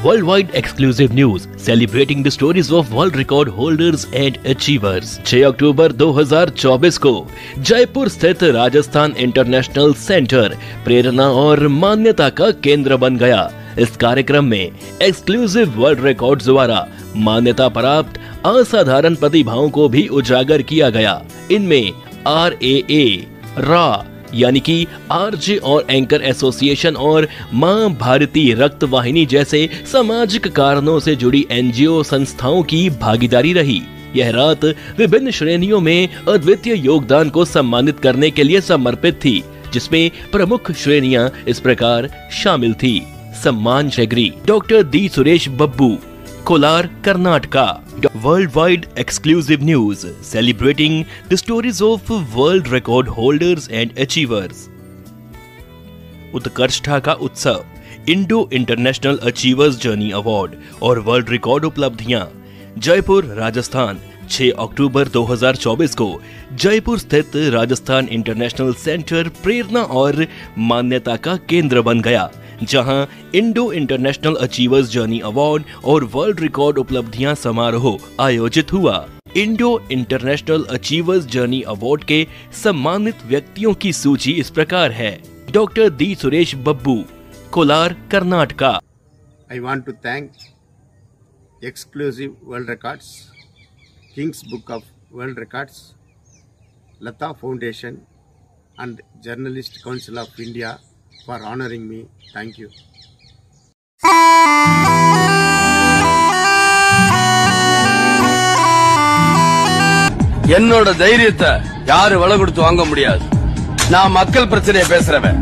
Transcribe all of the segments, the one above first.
Worldwide exclusive news celebrating the stories of world record holders and achievers। 6 अक्टूबर 2024 को जयपुर स्थित Rajasthan international centre प्रेरणा और मान्यता का केंद्र बन गया। इस कार्यक्रम में एक्सक्लूसिव वर्ल्ड रिकॉर्ड्स द्वारा मान्यता प्राप्त असाधारण प्रतिभाओं को भी उजागर किया गया। इनमें RAA रा यानी कि आरजे और एंकर एसोसिएशन और मां भारती रक्त वाहिनी जैसे सामाजिक कारणों से जुड़ी NGO संस्थाओं की भागीदारी रही। यह रात विभिन्न श्रेणियों में अद्वितीय योगदान को सम्मानित करने के लिए समर्पित थी, जिसमें प्रमुख श्रेणियां इस प्रकार शामिल थी। सम्मान शेगरी doctor D Suresh Babbu, Kolar, Karnataka. Worldwide exclusive news celebrating the stories of world record holders and achievers। उत्कर्षता का उत्सव, Indo international achievers journey award और वर्ल्ड रिकॉर्ड उपलब्धियां। जयपुर, राजस्थान। 6 अक्टूबर 2024 को जयपुर स्थित राजस्थान इंटरनेशनल सेंटर प्रेरणा और मान्यता का केंद्र बन गया, जहां Indo international achievers journey award और वर्ल्ड रिकॉर्ड उपलब्धियां समारोह आयोजित हुआ। Indo international achievers journey award के सम्मानित व्यक्तियों की सूची इस प्रकार है। Doctor D Suresh Babbu, Kolar, Karnataka. I want to thank Exclusive World Records, King's Book of World Records, Lata Foundation and Journalist Council of India for honoring me. Thank you. என்னோட தைரியத்தை யாரு விலை கொடுத்து வாங்க முடியாது। நான் மக்கள் பிரச்சனையை பேசுறவன்,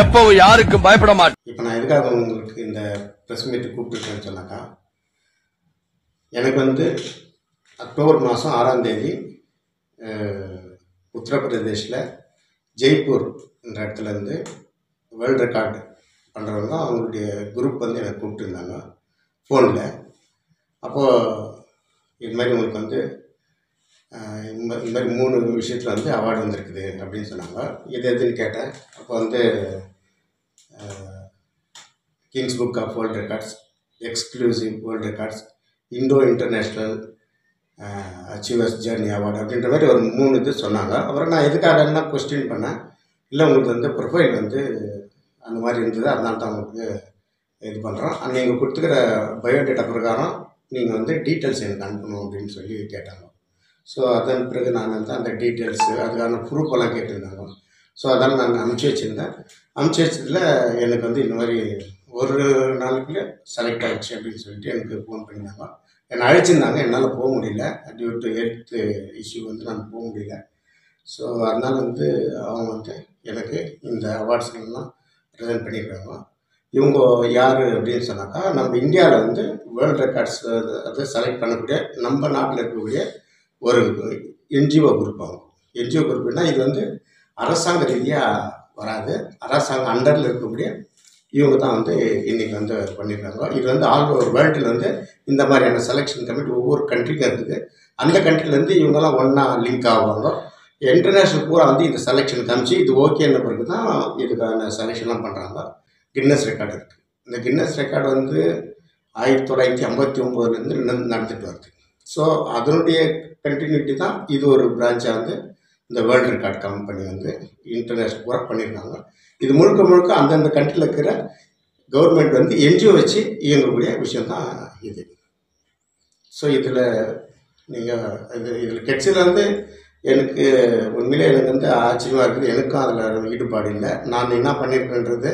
எப்பவும் யாருக்கும் பயப்பட மாட்டேன்। இப்போ நான் எதுக்காக உங்களுக்கு இந்த பிரஸ் மீட் கூப்பிட்டுருக்கேன்னு சொன்னாக்கா, எனக்கு அக்டோபர் மாதம் 6ஆம் தேதி உத்தரப்பிரதேஷில் ஜெய்ப்பூர் என்ற இடத்துலேருந்து வேர்ல்டு ரெக்கார்டு பண்ணுறவங்க அவங்களுடைய குரூப் எனக்கு கூப்பிட்டுருந்தாங்க ஃபோனில்। அப்போது இது மாதிரி உங்களுக்கு இந்த மாதிரி 3 விஷயத்தில் அவார்டு வந்திருக்குது அப்படின்னு சொன்னாங்க। இது எதுன்னு கேட்டேன்। அப்போ Kings book of world records, exclusive world records, Indo international achievers journey award அப்படின்ற மாதிரி ஒரு 3 இது சொன்னாங்க। அப்புறம் நான் எதுக்காகன்னா கொஸ்டின் பண்ணேன், இல்லை உங்களுக்கு ப்ரொஃபைல் அந்த மாதிரி இருந்தது, அதனால தான் உங்களுக்கு இது பண்ணுறோம், நீங்கள் கொடுத்துக்கிற பயோடேட்டா பிரகாரம் நீங்கள் டீட்டெயில்ஸ் எனக்கு அனுப்பணும் அப்படின்னு சொல்லி கேட்டாங்க। ஸோ அதன் பிறகு நான் அந்த டீட்டெயில்ஸு அதுக்கான ப்ரூஃபெல்லாம் கேட்டிருந்தாங்க। ஸோ அதெல்லாம் நான் அனுப்பிச்சி வச்சுருந்தேன்। அனுப்பிச்சி வச்சதில் எனக்கு இந்த மாதிரி ஒரு நாளுக்குள்ளே செலக்ட் ஆகிடுச்சு அப்படின்னு சொல்லிட்டு எனக்கு ஃபோன் பண்ணியிருந்தாங்க। என்னை அழைச்சிருந்தாங்க, என்னால் போக முடியல, டியூ டு ஹெல்த் இஷ்யூ நான் போக முடியல। ஸோ அதனால் அவங்க எனக்கு இந்த அவார்ட்ஸ்லாம் ப்ரெசென்ட் பண்ணியிருக்காங்க। இவங்க யார் அப்படின்னு சொன்னாக்கா, நம்ம இந்தியாவில் வேர்ல்டு ரெக்கார்ட்ஸ் செலக்ட் பண்ணக்கூடிய நம்ம நாட்டில் இருக்கக்கூடிய ஒரு NGO குரூப்। அவங்க NGO குரூப்னா இது அரசாங்க ரீதியாக வராது, அரசாங்க அண்டரில் இருக்கக்கூடிய இவங்க தான் இன்றைக்கி பண்ணியிருக்காங்க। இது ஆல் ஓவர் வேர்ல்டில் இந்த மாதிரியான செலெக்ஷன் கமிட்டி ஒவ்வொரு கண்ட்ரிக்கும் இருக்குது। அந்த கண்ட்ரிலேருந்து இவங்கெல்லாம் ஒன்றா லிங்க் ஆகுவாங்க। இன்டர்நேஷ்னல் பூரா இந்த செலெக்ஷன் காமிச்சு இது ஓகேன்ன பிறகு தான் இதுக்கான செலெக்ஷன்லாம் பண்ணுறாங்க। கின்னஸ் ரெக்கார்டு இருக்குது। இந்த கின்னஸ் ரெக்கார்டு 1959 நடந்துட்டு வருது। ஸோ அதனுடைய கண்டினியூட்டி தான் இது ஒரு பிரான்ச்சாக இந்த world record company international work பண்ணியிருக்காங்க। இது முழுக்க முழுக்க அந்தந்த கண்ட்ரியில் இருக்கிற கவர்மெண்ட் NGO வச்சு இயங்கக்கூடிய விஷயம் தான் இது। ஸோ இதில் நீங்கள் இதில் கட்சியில் எனக்கு உண்மையிலே எனக்கு ஆச்சரியமாக இருக்குது। எனக்கும் அதில் ஈடுபாடு இல்லை। நான் என்ன பண்ணியிருக்கேன்றது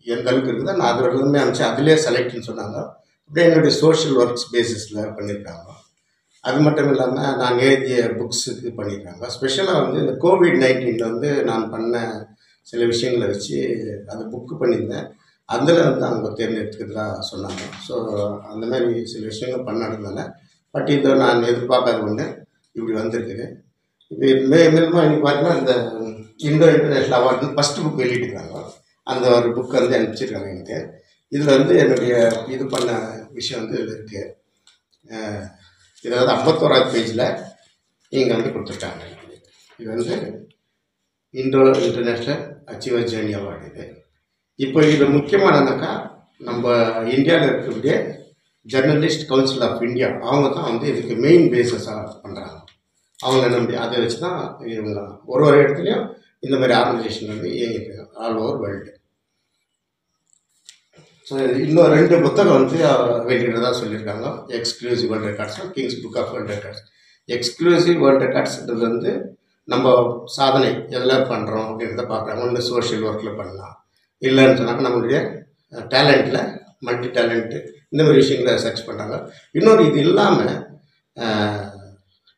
எந்த அளவுக்கு இருக்குதோ நான் அது எல்லாமே அனுப்பிச்சு அதிலே செலக்ட்னு சொன்னாங்க। அப்படியே என்னுடைய சோஷியல் ஒர்க்ஸ் பேசிஸில் பண்ணியிருக்காங்க। அது மட்டும் இல்லாமல் நான் எழுதிய புக்ஸுக்கு பண்ணியிருக்காங்க। ஸ்பெஷலாக இந்த COVID-19 நான் பண்ண சில விஷயங்களை வச்சு அது புக்கு பண்ணியிருந்தேன், அதில் அவங்க தேர்ந்தெடுத்துக்கிறதா சொன்னாங்க। ஸோ அந்த மாதிரி சில விஷயங்கள் பண்ணதுனால பட் இதை நான் எதிர்பார்க்காத ஒன்று இப்படி வந்திருக்குது। இப்போ மேலுமா இன்னைக்கு பார்த்தீங்கன்னா இந்த Indo international award first book வெளியிட்டுருக்காங்க। அந்த ஒரு புக் அனுப்பிச்சிருக்காங்க எனக்கு। இதில் என்னுடைய இது பண்ண விஷயம் இதில் இருக்குது। இதாவது 51ஆவது பேஜில் நீங்கள் கொடுத்துருக்காங்க। இது Indo international achiever journey award. இது இப்போ இது முக்கியமானதுனாக்கா நம்ம இந்தியாவில் இருக்கக்கூடிய ஜர்னலிஸ்ட் கவுன்சில் ஆஃப் இந்தியா அவங்க தான் வந்து இதுக்கு மெயின் பேஸஸாக பண்ணுறாங்க. அவங்க நம்பி அதை வச்சு தான் இவங்க ஒரு இடத்துலையும் இந்த மாதிரி ஆர்கனைசேஷன் வந்து இயங்கிட்டு ஆல் ஓவர் வேர்ல்டு. ஸோ இன்னும் 2 புத்தகம் வந்து வெளியிடுறதா சொல்லியிருக்காங்க. Exclusive world records, kings book of world records. Exclusive world ரெக்கார்ட்ஸ்ன்றது வந்து நம்ம சாதனை எதில் பண்ணுறோம் அப்படின்றத பார்க்குறாங்க. ஒன்று சோஷியல் ஒர்க்கில் பண்ணலாம், இல்லைன்னு சொன்னாக்க நம்மளுடைய டேலண்ட்டில் மல்டி டேலண்ட்டு இந்த மாதிரி விஷயங்களை சர்ச் பண்ணுறாங்க. இன்னொரு இது இல்லாமல்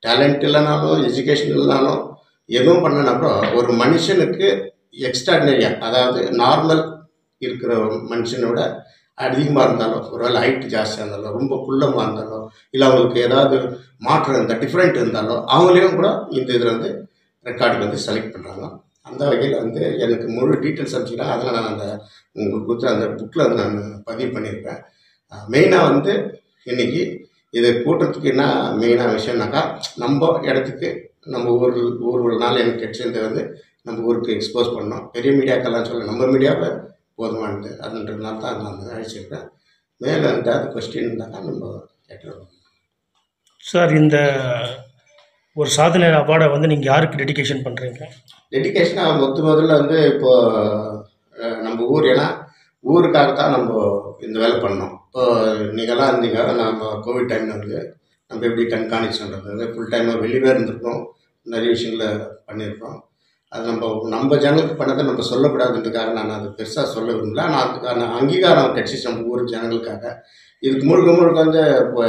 டேலண்ட் இல்லைனாலும் எஜுகேஷன் இல்லைனாலும் எதுவும் பண்ணனா கூட ஒரு மனுஷனுக்கு எக்ஸ்ட்ராடினரியாக, அதாவது நார்மல் இருக்கிற மனுஷனோட அதிகமாக இருந்தாலும், ஒரு வேளை ஹைட் ஜாஸ்தியாக இருந்தாலும், ரொம்ப குள்ளமாக இருந்தாலும், இல்லை அவங்களுக்கு ஏதாவது மாற்றம் இருந்தால் டிஃப்ரெண்ட் இருந்தாலும் அவங்களையும் கூட இந்த இதில் வந்து ரெக்கார்டுக்கு வந்து செலக்ட் பண்ணுறாங்க. அந்த வகையில் வந்து எனக்கு முழு டீட்டெயில்ஸ் அனுப்பிச்சிக்கலாம். அதில் நான் அந்த உங்களுக்கு கொடுத்த அந்த புக்கில் வந்து நான் பதிவு பண்ணியிருப்பேன். மெயினாக வந்து இன்றைக்கி இதை கூட்டுறதுக்கு என்ன மெயினான விஷயம்னாக்கா, நம்ம இடத்துக்கு நம்ம ஊர்னால எனக்கு கிடைச்சதை வந்து நம்ம ஊருக்கு எக்ஸ்போஸ் பண்ணோம். பெரிய மீடியாக்கெல்லாம் சொல்ல நம்ம மீடியாவை போதுமானது அதுன்றதுனால தான் நான் அழைச்சிருக்கேன். மேலே ஏதாவது கொஸ்டின் இருந்தாக்கா நம்ம கேட்டுருவோம். சார், இந்த ஒரு சாதனை அவார்டை வந்து நீங்கள் யாருக்கு டெடிகேஷன் பண்ணுறீங்க? டெடிகேஷனாக முதல்ல வந்து இப்போது நம்ம ஊர், ஏன்னா ஊருக்காகத்தான் நம்ம இந்த வேலை பண்ணோம். இப்போ நீங்கள்லாம் இருந்தீங்க, நம்ம கோவிட் டைமில் வந்து நம்ம எப்படி கண்காணிச்சுன்றது வந்து ஃபுல் டைமாக வெளியே இருந்திருக்கோம், நிறைய விஷயங்களை பண்ணியிருக்கோம். அது நம்ம ஜனங்களுக்கு பண்ணதை நம்ம சொல்லக்கூடாதுன்றதுக்காக நான் அது பெருசாக சொல்ல விரும்பல. ஆனால் அதுக்கான அங்கீகாரம் கிடச்சிச்சு நம்ம ஊர் ஜனங்களுக்காக. இதுக்கு முழுக்க வந்து இப்போ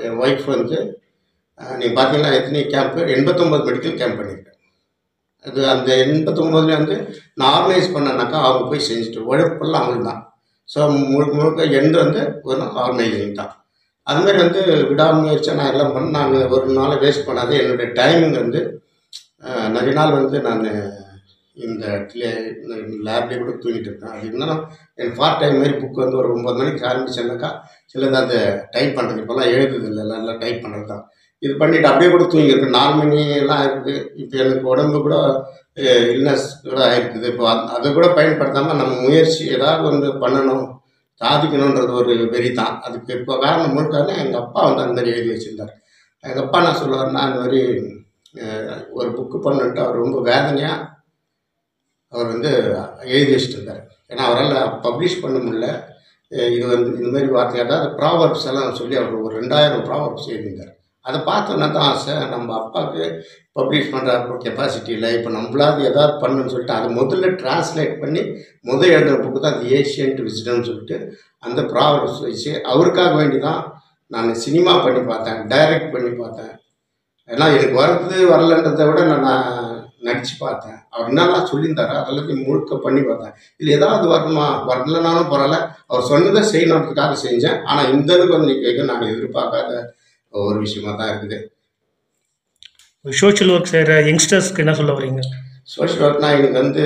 என் ஒய்ஃப் வந்து நீங்கள் பார்த்தீங்கன்னா எத்தனை கேம்ப்பு 89 மெடிக்கல் கேம்ப் பண்ணியிருக்கேன். அது அந்த 89 வந்து நான் ஆர்கனைஸ் பண்ணேன்னாக்கா அவங்க போய் செஞ்சுட்டு உழைப்பெல்லாம் அவங்களுக்கு தான். ஸோ முழுக்க எண்டு வந்து ஒரு ஆர்கனைசிங் தான். அதுமாதிரி வந்து விடாமுயற்சியாக நான் எல்லாம் பண்ண, நான் ஒரு நாளை வேஸ்ட் பண்ணாதே. என்னுடைய டைமிங் வந்து நிறைய நாள் வந்து நான் இந்த லேப்லேயே கூட தூங்கிட்டு இருக்கேன். அது இருந்தாலும் என் பார்ட் டைம் மாதிரி புக் வந்து ஒரு 9 மணிக்கு ஆரம்பிச்சேன்னாக்கா சிலது அந்த டைப் பண்ணுறது, இப்போல்லாம் எழுதுது இல்லை, நல்லா டைப் பண்ணுறது தான். இது பண்ணிவிட்டு அப்படியே கூட தூங்கியிருக்கேன். 4 மணியெல்லாம் இருக்குது. இப்போ எனக்கு உடம்பு கூட இல்னஸ் கூட ஆகிருக்குது. இப்போ அதை கூட பயன்படுத்தாமல் நம்ம முயற்சி ஏதாவது வந்து பண்ணணும், சாதிக்கணுன்றது ஒரு வெறி தான். அதுக்கு இப்போ காரணம் முழுக்கான எங்கள் அப்பா வந்து அந்த மாதிரி எழுதி வச்சுருந்தார். எங்கள் அப்பா என்ன சொல்லுவார்னா, அந்த மாதிரி ஒரு புக்கு பண்ணிட்டு அவர் ரொம்ப வேதனையாக அவர் வந்து எழுதி வச்சுட்டு இருந்தார். ஏன்னா அவரால் பப்ளிஷ் பண்ண முடியல. இது வந்து இந்த மாதிரி வார்த்தை, அதாவது ப்ராவர்ப்ஸ் எல்லாம் சொல்லி அவர் ஒரு 2000 ப்ராவர்ப்ஸ் எழுதியிருந்தார். அதை பார்த்தோன்னா தான் ஆசை, நம்ம அப்பாவுக்கு பப்ளிஷ் பண்ணுற கெப்பாசிட்டி இல்லை, இப்போ நம்மளாவது எதாவது பண்ணுன்னு சொல்லிட்டு அதை முதல்ல டிரான்ஸ்லேட் பண்ணி எழுதுகிற புக்கு தான் அந்த ஏஷியன்ட் விஸ்டம்னு சொல்லிட்டு அந்த ப்ராவர்ப்ஸ் வச்சு அவருக்காக வேண்டி தான் நான் சினிமா பண்ணி பார்த்தேன், டைரக்ட் பண்ணி பார்த்தேன். ஏன்னா எனக்கு வரலன்றதை விட நான் நடித்து பார்த்தேன். அவர் என்னெல்லாம் சொல்லியிருந்தாரோ அதெல்லாம் முழுக்க பண்ணி பார்த்தேன். இதில் ஏதாவது வரலனாலும் பரவாயில்ல, அவர் சொன்னதை செய்யணுன்றதுக்காக செஞ்சேன். ஆனால் இந்த அளவுக்கு வந்து நீங்கள் நான் எதிர்பார்க்காத ஒரு விஷயமா தான் இருக்குது. சோஷியல் ஒர்க் செய்கிற யங்ஸ்டர்ஸ்க்கு என்ன சொல்ல வரீங்க? சோஷியல் ஒர்க்னால் எனக்கு வந்து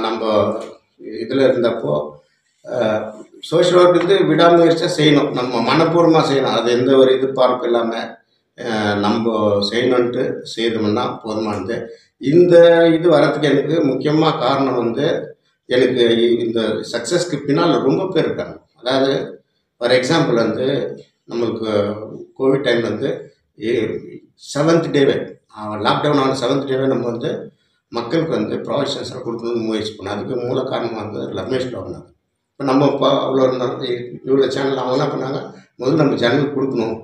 நம்ம இதில் இருந்தப்போ சோஷியல் ஒர்க் வந்து விடாமுயற்சியாக செய்யணும், நம்ம மனப்பூர்வமாக செய்யணும். அது எந்த ஒரு எதிர்பார்ப்பு இல்லாமல் நம்ம செய்யணுன்ட்டு செய்தோம்னா போதுமானது. இந்த இது வரத்துக்கு எனக்கு முக்கியமாக காரணம் வந்து எனக்கு இந்த சக்ஸஸ்க்கு பின்னால் ரொம்ப பேர் இருக்காங்க. அதாவது ஃபார் எக்ஸாம்பிள் வந்து நம்மளுக்கு கோவிட் டைமில் வந்து 7th டேவே லாக்டவுன் ஆன 7th டேவே நம்ம வந்து மக்களுக்கு வந்து ப்ரொவிஷன்ஸாக கொடுக்கணும்னு முயற்சி பண்ணோம். அதுக்கு மூல காரணமாக வந்து ரமேஷ் லோகநாத். இப்போ நம்ம இப்போ அவ்வளோ இருந்தாலும் இவ்வளோ சேனல் அவங்க என்ன பண்ணாங்க, முதல்ல நம்ம ஜனங்களுக்கு கொடுக்கணும்.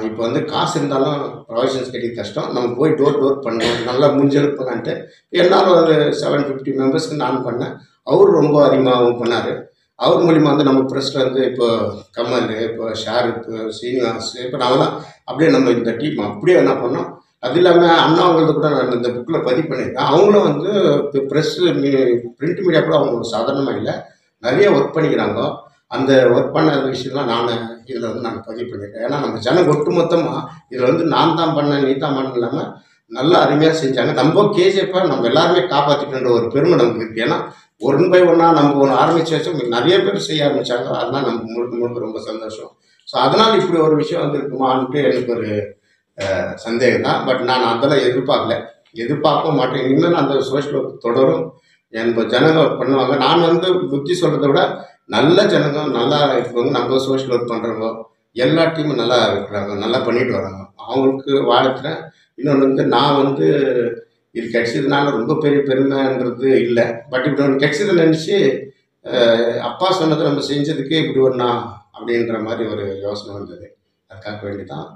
இப்போ வந்து காசு இருந்தாலும் ப்ரொவிஷன்ஸ் கிடைக்க கஷ்டம், நம்ம போய் டோர் பண்ணணும், நல்லா முடிஞ்சளவுக்கு பண்ணான்ட்டு என்னால் ஒரு 750 மெம்பர்ஸ்க்கு நான் பண்ணேன். அவர் ரொம்ப அதிகமாகவும் பண்ணார். அவர் மூலிமா வந்து நம்ம ப்ரெஸ்ஸில் வந்து இப்போ கமல், இப்போ ஷாருக், சீனிவாஸ், இப்போ நாங்களாம் அப்படியே நம்ம இந்த டீம் அப்படியே என்ன பண்ணோம். அது இல்லாமல் அண்ணாங்கிறது கூட நான் இந்த புக்கில் பதிவு பண்ணியிருக்கேன். அவங்களும் வந்து இப்போ ப்ரெஸ்ஸு பிரிண்ட் மீடியா கூட அவங்க சாதாரணமாக இல்லை, நிறைய ஒர்க் பண்ணிக்கிறாங்க. அந்த ஒர்க் பண்ண விஷயம்லாம் நான் இதில் வந்து நான் பதிவு பண்ணியிருக்கேன். ஏன்னா நம்ம ஜனம் ஒட்டுமொத்தமாக இதில் வந்து நான் தான் பண்ணேன் நீ தான் பண்ண இல்லாமல் நல்லா அருமையாக செஞ்சாங்க. நம்ம கேஜிஎஃப்பை நம்ம எல்லாருமே காப்பாற்றிக்கின்ற ஒரு பெருமை நமக்கு இருக்குது. ஏன்னா 1 by 1 நம்ம ஒன்று ஆரம்பித்து வச்சோம், நிறைய பேர் செய்ய ஆரம்பித்தாங்க. அதெல்லாம் நமக்கு முழுக்க ரொம்ப சந்தோஷம். ஸோ அதனால் இப்படி ஒரு விஷயம் வந்து இருக்குமான்ட்டு எனக்கு ஒரு சந்தேகம் தான். பட் நான் அதெல்லாம் எதிர்பார்க்கவும் மாட்டேன். இனிமேல் அந்த சோஷியல் ஒர்க் தொடரும். ஜனங்க பண்ணுவாங்க. நான் வந்து புத்தி சொல்கிறத விட நல்ல ஜனங்க நல்லா இருக்கவங்க, நம்ம சோஷியல் ஒர்க் பண்ணுறவங்க எல்லா டீமும் நல்லா இருக்கிறாங்க, நல்லா பண்ணிட்டு வராங்க. அவங்களுக்கு வாழ்த்துறேன். இன்னொன்று வந்து நான் வந்து இது கிடைச்சதுனால ரொம்ப பெரிய பெருமைன்றது இல்லை. பட் இப்படி ஒன்று கிடைச்சது நினச்சி அப்பா சொன்னதை நம்ம செஞ்சதுக்கு இப்படி ஒன்றா அப்படின்ற மாதிரி ஒரு யோசனை வந்தது. அதுக்காக வேண்டி தான்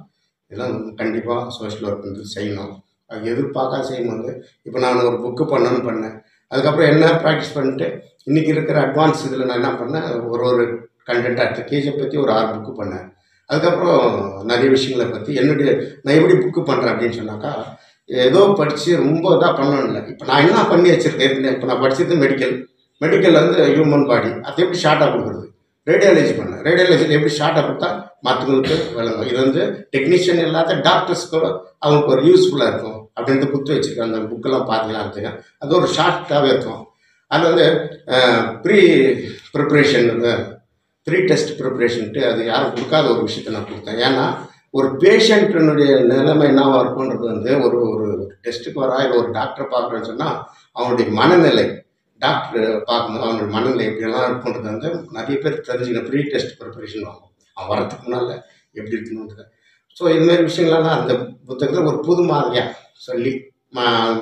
இதெல்லாம் கண்டிப்பாக சோஷியல் ஒர்க் வந்து செய்யணும். அது எதிர்பார்க்காத செய்யும்போது இப்போ நான் ஒரு புக்கு பண்ணணும்னு பண்ணேன். அதுக்கப்புறம் என்ன ப்ராக்டிஸ் பண்ணிட்டு இன்றைக்கி இருக்கிற அட்வான்ஸ் இதில் நான் என்ன பண்ணேன், ஒரு கண்டென்ட் அடுத்த கேஜை பற்றி ஒரு 6 புக்கு பண்ணேன். அதுக்கப்புறம் நிறைய விஷயங்களை பற்றி நான் எப்படி புக்கு பண்ணுறேன் அப்படின்னு சொன்னாக்கா, ஏதோ படித்து ரொம்ப இதாக பண்ணணும் இல்லை. இப்போ நான் என்ன பண்ணி வச்சுருக்கேன், இப்போ நான் படித்தது மெடிக்கல் வந்து ஹியூமன் பாடி, அது எப்படி ஷார்ட்டாக கொடுக்குறது. ரேடியாலஜி பண்ணேன். ரேடியாலஜியில் எப்படி ஷார்ட்டாக கொடுத்தா மற்றவங்களுக்கு விளங்கும். இது வந்து டெக்னீஷியன் இல்லாத டாக்டர்ஸ்க்கு அவங்களுக்கு ஒரு யூஸ்ஃபுல்லாக இருக்கும் அப்படின்ட்டு குத்து வச்சுருக்கேன். அந்த புக்கெல்லாம் பார்த்தீங்கன்னா இருந்துங்க, அது ஒரு ஷார்ட்டாகவே இருக்கும். அது வந்து ப்ரீ டெஸ்ட் ப்ரிப்ரேஷன்ட்டு அது யாரும் கொடுக்காத ஒரு விஷயத்தை நான் கொடுத்தேன். ஏன்னா ஒரு பேஷண்ட்டினுடைய நிலைமை என்னவாக இருக்குன்றது வந்து ஒரு டெஸ்ட்டுக்கு வரா இல்லை ஒரு டாக்டரை பார்க்குறேன்னு சொன்னால் அவனுடைய மனநிலை, டாக்டர் பார்க்கும்போது அவனுடைய மனநிலை எப்படியெல்லாம் இருக்குன்றது வந்து நிறைய பேர் தெரிஞ்சுக்கணும். ப்ரீ டெஸ்ட் ப்ரிப்பரேஷன் ஆகும், அவன் வரத்துக்கு முன்னால் எப்படி இருக்கணுன்றது. ஸோ இதுமாரி விஷயங்கள்லாம் அந்த புத்தகத்தில் ஒரு புது மாதிரியாக சொல்லி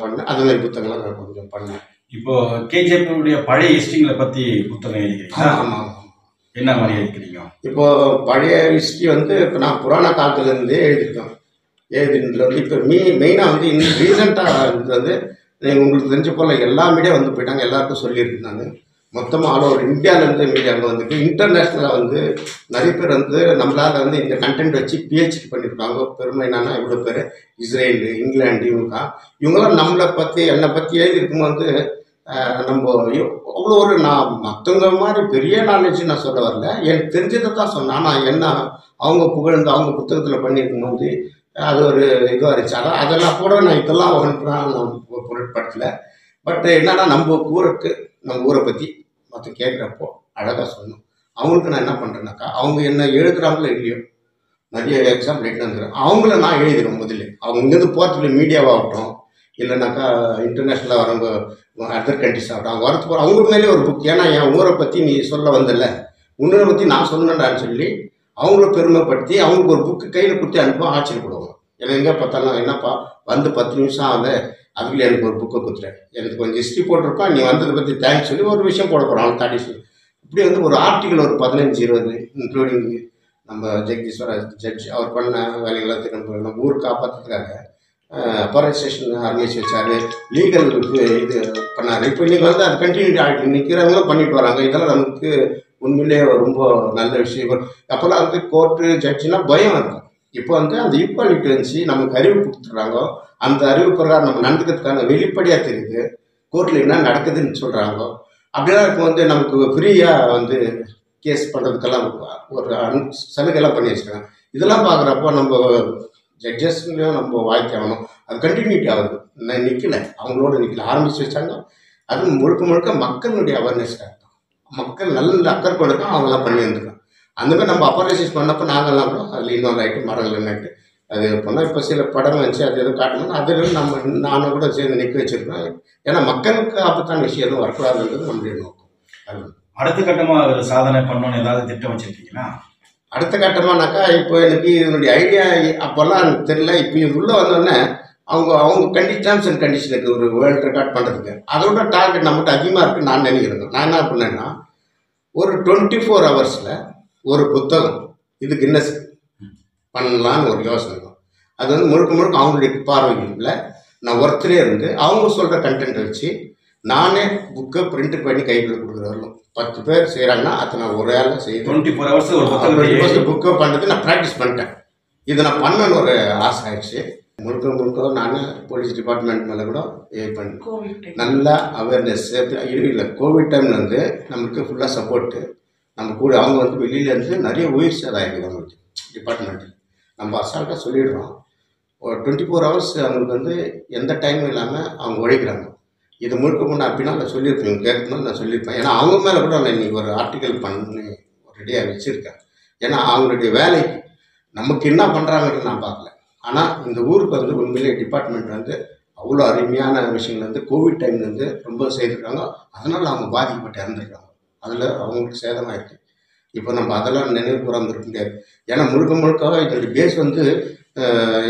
பண்ணேன். அதுமாதிரி புத்தகங்கள்லாம் நான் கொஞ்சம் பண்ணேன். இப்போ கேஜிஎஃப்னுடைய பழைய ஹிஸ்ட்ரிகளை பற்றி புத்தகம் எழுதிக்கிறீங்களா? ஆமாம். என்ன மாதிரி எழுதிக்கிறீங்க? இப்போது பழைய ஹிஸ்ட்ரி வந்து இப்போ நான் புராண காலத்துலேருந்தே எழுதியிருக்கேன். எழுதினதுல வந்து இப்போ மெயினாக வந்து இன்னும் ரீசெண்டாக வந்து உங்களுக்கு தெரிஞ்ச போல் எல்லா மீடியா வந்து போயிட்டாங்க, எல்லாருக்கும் சொல்லியிருந்தாங்க. மொத்தமாக ஆல் ஓவர் இந்தியாவிலேருந்து மீடியாவில் வந்துட்டு இன்டர்நேஷ்னலாக வந்து நிறைய பேர் வந்து நம்மளால் வந்து இந்த கண்டென்ட் வச்சு பிஹெச்டி பண்ணியிருக்காங்க. பெருமை என்னன்னா இவ்வளோ பேர் இஸ்ரேலு, இங்கிலாந்து, இவங்கெல்லாம் நம்மளை பற்றி என்னை பற்றி எழுதியிருக்கும்போது நம்ம அவ்வளோ ஒரு நான் மற்றவங்க மாதிரி பெரிய நாலேஜ் நான் சொல்ல வரல, எனக்கு தெரிஞ்சதை தான் சொன்னேன். ஆனால் என்ன அவங்க புகழ்ந்து அவங்க புத்தகத்தில் பண்ணியிருக்கும்போது அது ஒரு இதுவாக இருந்துச்சு. அதெல்லாம் கூட நான் இதெல்லாம் நான் பொருட்படுத்தலை. பட் என்னன்னா நம்ம ஊரை பற்றி மற்ற கேட்குறப்போ அழகாக சொல்லணும். அவங்களுக்கு நான் என்ன பண்ணுறேன்னாக்கா, அவங்க என்ன எழுதுகிறாங்களோ இல்லையோ, நிறைய எக்ஸாம்பிள் எடுத்து வந்துடுறேன். அவங்கள நான் எழுதிடுவேன் முதல்ல. அவங்க இங்கேருந்து போகிறதுல மீடியாவாகட்டும் இல்லைனாக்கா இன்டர்நேஷ்னலாக வரவங்க அதர் கண்ட்ரிஸ் ஆகட்டும், அவங்க வரத்து போகிற அவங்களுக்கு மேலே ஒரு புக். ஏன்னா என் ஊரை பற்றி நீ சொல்ல வந்தல, உன்னை பற்றி நான் சொன்னேன்டான்னு சொல்லி அவங்கள பெருமைப்படுத்தி அவங்களுக்கு ஒரு புக்கு கையில் கொடுத்து அனுப்ப ஆச்சரியப்படுவாங்க. ஏன்னா எங்கே பார்த்தாலும் என்னப்பா வந்து 10 நிமிஷம் ஆகுது, அதுக்குள்ளே எனக்கு ஒரு புக்கை கொடுத்துறேன், எனக்கு கொஞ்சம் ஹிஸ்ட்ரி போட்டிருப்பான், நீ வந்ததை பற்றி தேங்க்ஸ் சொல்லி ஒரு விஷயம் போட போகிறான், அவன் தாட்டி சொல்லி இப்படி வந்து ஒரு ஆர்டிக்கல் ஒரு 15-20 இன்க்ளூடிங் நம்ம ஜெகதீஸ்வர ஜட்ஜ் அவர் பண்ண வேலைகளை நம்ம ஊர் காப்பாற்றுறதுக்காக அப்பாரைசேஷன் ஆரம்பிச்சு வச்சார், லீகல் இது பண்ணார். இப்போ இன்றைக்கி வந்து அது கண்டினியூ ஆகிட்டு நிற்கிறவங்களும் பண்ணிட்டு வராங்க. இதெல்லாம் நமக்கு உண்மையிலே ரொம்ப நல்ல விஷயம். அப்போல்லாம் வந்து கோர்ட்டு ஜட்ஜினா பயம் இருக்கும். இப்போ வந்து அந்த ஈக்குவாலிட்டி இருந்துச்சு, நமக்கு அறிவு கொடுத்துட்றாங்க. அந்த அறிவு பிரகாரம் நம்ம நடந்துக்கிறதுக்கான வெளிப்படையாக தெரியுது, கோர்ட்டில் என்ன நடக்குதுன்னு சொல்கிறாங்க. அப்படிலாம் இருக்கும் வந்து நமக்கு ஃப்ரீயாக வந்து கேஸ் பண்ணுறதுக்கெல்லாம் ஒரு சலுகைலாம் பண்ணி வச்சுருக்காங்க. இதெல்லாம் பார்க்குறப்போ நம்ம ஜட்ஜஸ்லையும் நம்ம வாழ்க்கையாகணும். அது கண்டினியூட்டி ஆகுது. நான் நிற்கலை, அவங்களோட நிற்கல, ஆரம்பித்து வச்சாங்க. அது முழுக்க மக்களுடைய அவேர்னஸ்க்காக தான், மக்கள் நல்ல அக்கறை கொடுக்க அவங்களாம் பண்ணி வந்துருக்காங்க. அந்த மாதிரி நம்ம அப்பாரைசேஷன் பண்ணப்போ நாங்கள்லாம் கூட அதில் இன்னொரு ஆகிட்டு மரங்கள் நட்டு அது பண்ணால் இப்போ சில படம் வந்துச்சு, அது எதுவும் காட்டணும். அதில் நானும் கூட சேர்ந்து நிற்க வச்சுருக்கேன். ஏன்னா மக்களுக்கு ஆபத்தான விஷயம் எதுவும் வரக்கூடாதுன்றது நம்மளுடைய நோக்கம். அது அடுத்த கட்டமாக ஒரு சாதனை பண்ணணும்னு ஏதாவது திட்டம் வச்சுருக்கீங்கன்னா? அடுத்த கட்டமானாக்கா இப்போ எனக்கு இதனுடைய ஐடியா அப்போல்லாம் எனக்கு தெரியல. இப்போ இது உள்ளே வந்தோடனே அவங்க டேர்ம்ஸ் அண்ட் கண்டிஷன் இருக்குது ஒரு வேர்ல்டு ரெக்கார்ட் பண்ணுறதுக்கு. அதோட டார்கெட் நம்மகிட்ட அதிகமாக இருக்குன்னு நான் நினைக்கிறேன். நான் என்ன பண்ணேன்னா, ஒரு 24 ஹவர்ஸில் ஒரு புத்தகம் இது கின்னஸ் பண்ணலான்னு ஒரு யோசனை தான். அது வந்து முழுக்க அவங்களுடைய பார்வைகளில் நான் ஒருத்தரே இருந்து அவங்க சொல்கிற கண்டென்ட்டை வச்சு நானே புக்கை பிரிண்ட் பண்ணி கையில் கொடுக்குறவர்களும் 10 பேர் செய்கிறாங்கன்னா அதை நான் ஒரு ஆள் செய்து 24 ஹவர்ஸ் ஒரு புக்கை பண்ணுறது நான் ப்ராக்டிஸ் பண்ணிட்டேன். இதை நான் பண்ணணுன்னு ஒரு ஆசை ஆயிடுச்சு. முழுக்க நான் போலீஸ் டிபார்ட்மெண்ட் மேலே கூட பண்ணி நல்லா அவேர்னஸ் இல்லை. கோவிட் டைமில் வந்து நம்மளுக்கு ஃபுல்லாக சப்போர்ட்டு நம்ம கூட அவங்க வந்து வெளியிலேருந்து நிறைய உயிர் சேதம் ஆகிடுது அவங்களுக்கு டிபார்ட்மெண்ட்டில். நம்ம அசால்ட்டாக சொல்லிடுறோம். ஒரு 24 ஹவர்ஸ் அவங்களுக்கு வந்து எந்த டைமும் இல்லாமல் அவங்க உழைக்கிறாங்க. இது முழுக்க அப்படின்னா நான் சொல்லியிருப்பேன், கேட்கணும்னு நான் சொல்லியிருப்பேன். ஏன்னா அவங்க மேலே கூட நான் இன்றைக்கி ஒரு ஆர்டிக்கல் பண்ணி ரெடியாக வச்சுருக்கேன். ஏன்னா அவங்களுடைய வேலைக்கு நமக்கு என்ன பண்ணுறாங்கன்னு நான் பார்க்கல. ஆனால் இந்த ஊருக்கு வந்து உண்மையிலே டிபார்ட்மெண்ட் வந்து அவ்வளோ அருமையான விஷயங்கள் வந்து கோவிட் டைம்லேருந்து ரொம்ப செய்திருக்காங்க. அதனால் அவங்க பாதிக்கப்பட்டு இறந்துருக்காங்க. அதில் அவங்களுக்கு சேதமாயிருக்கு. இப்போ நம்ம அதெல்லாம் நினைவு கூறாமல் இருக்க முடியாது. ஏன்னா முழுக்க முழுக்க இதோடைய பேஸ் வந்து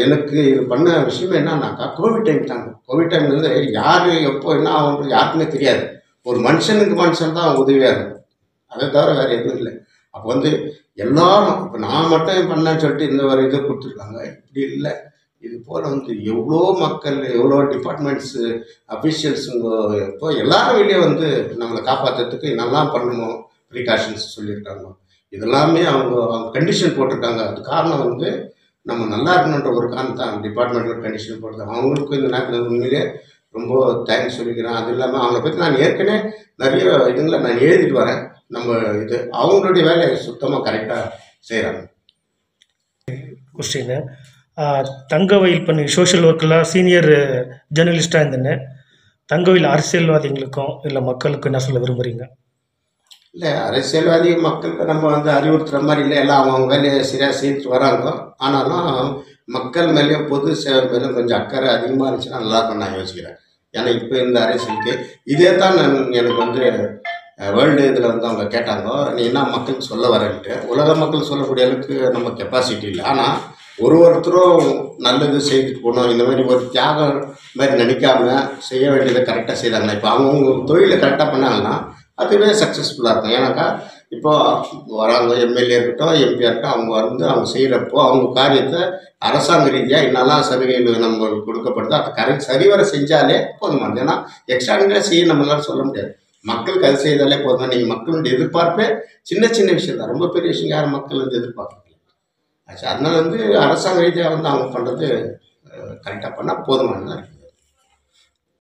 எனக்கு இது பண்ண விஷயம் என்னன்னாக்கா கோவிட் டைம் தாங்க. கோவிட் டைம் வந்து யார் எப்போ என்ன ஆகுன்றது யாருக்குமே தெரியாது. ஒரு மனுஷனுக்கு மனுஷன் தான் உதவியாக இருக்கும், அதை தவிர வேறு எதுவும் இல்லை. அப்போ வந்து எல்லாரும் இப்போ நான் மட்டும் பண்ணேன்னு சொல்லிட்டு இந்த ஒரு இதை கொடுத்துருக்காங்க, இப்படி இல்லை. இது போல் வந்து எவ்வளோ மக்கள், எவ்வளோ டிபார்ட்மெண்ட்ஸு, அஃபிஷியல்ஸுங்க இப்போ எல்லாரும் வெளியே வந்து நம்மளை காப்பாற்றுறதுக்கு நல்லா பண்ணணும் ப்ரிகாஷன்ஸ் சொல்லியிருக்காங்க. இதெல்லாமே அவங்க கண்டிஷன் போட்டிருக்காங்க. அது காரணம் வந்து நம்ம நல்லா இருக்கணுன்ற ஒரு காரணம் தான் டிபார்ட்மெண்ட்டில் கண்டிஷன் போட்டிருக்காங்க. அவங்களுக்கும் இந்த நேரத்தில் உண்மையிலே ரொம்ப தேங்க்ஸ் சொல்லிக்கிறேன். அது இல்லாமல் அவங்கள பற்றி நான் ஏற்கனவே நிறைய இதுங்களை நான் எழுதிட்டு வரேன். நம்ம இது அவங்களுடைய வேலையை சுத்தமாக கரெக்டாக செய்கிறாங்க. கொஸ்டின் தங்கவயல் பண்ணி சோஷியல் ஒர்க்கெல்லாம் சீனியர் ஜேர்னலிஸ்டாக இருந்தேன்னு தங்கவயல் அரசியல்வாதிகளுக்கும் இல்லை மக்களுக்கும் என்ன சொல்ல விரும்புகிறீங்க? இல்லை, அரசியல்வாதி மக்களுக்கு நம்ம வந்து அறிவுறுத்துகிற மாதிரி இல்லை, எல்லாம் அவங்க வேலையை சரியாக செய்துட்டு வராங்க. ஆனாலும் மக்கள் மேலேயும் பொது சேவை மேலும் கொஞ்சம் அக்கறை அதிகமாக இருந்துச்சுன்னா நல்லாயிருக்கும் நான் யோசிக்கிறேன். ஏன்னா இப்போ இந்த அரசியலுக்கு இதே தான் எனக்கு வந்து வேர்ல்டு இதில் வந்து அவங்க கேட்டாங்க, நீ என்ன மக்களுக்கு சொல்ல வரேன்ட்டு. உலக மக்கள் சொல்லக்கூடிய அளவுக்கு நம்ம கெப்பாசிட்டி இல்லை. ஆனால் ஒருத்தரும் நல்லது செய்துட்டு போகணும், இந்த மாதிரி ஒரு தியாகம் மாதிரி நினைக்காம செய்ய வேண்டியதை கரெக்டாக செய்கிறாங்களா. இப்போ அவங்க தொழிலை கரெக்டாக பண்ணாங்கன்னா அதுவே சக்ஸஸ்ஃபுல்லாக இருக்கும். ஏன்னாக்கா இப்போ வராங்க எம்எல்ஏ இருக்கட்டும், எம்பியாக இருக்கட்டும், அவங்க வந்து அவங்க செய்கிறப்போ அவங்க காரியத்தை அரசாங்க ரீதியாக என்னெல்லாம் சலுகைகள் நம்மளுக்கு கொடுக்கப்படுதோ அதை சரிவர செஞ்சாலே போதுமானது. ஏன்னா எக்ஸ்ட்ராடினரியாக செய்ய நம்மளால சொல்ல முடியாது. மக்களுக்கு அது செய்தாலே போதும். நீங்கள் மக்களுடைய எதிர்பார்ப்பே சின்ன சின்ன விஷயம் தான், ரொம்ப பெரிய விஷயம் யாரும் மக்கள் வந்து எதிர்பார்க்கல. ஆச்சு, அதனால வந்து அரசாங்க ரீதியாக வந்து அவங்க பண்ணுறது கரெக்டாக பண்ணால் போதுமானதாக இருக்குது.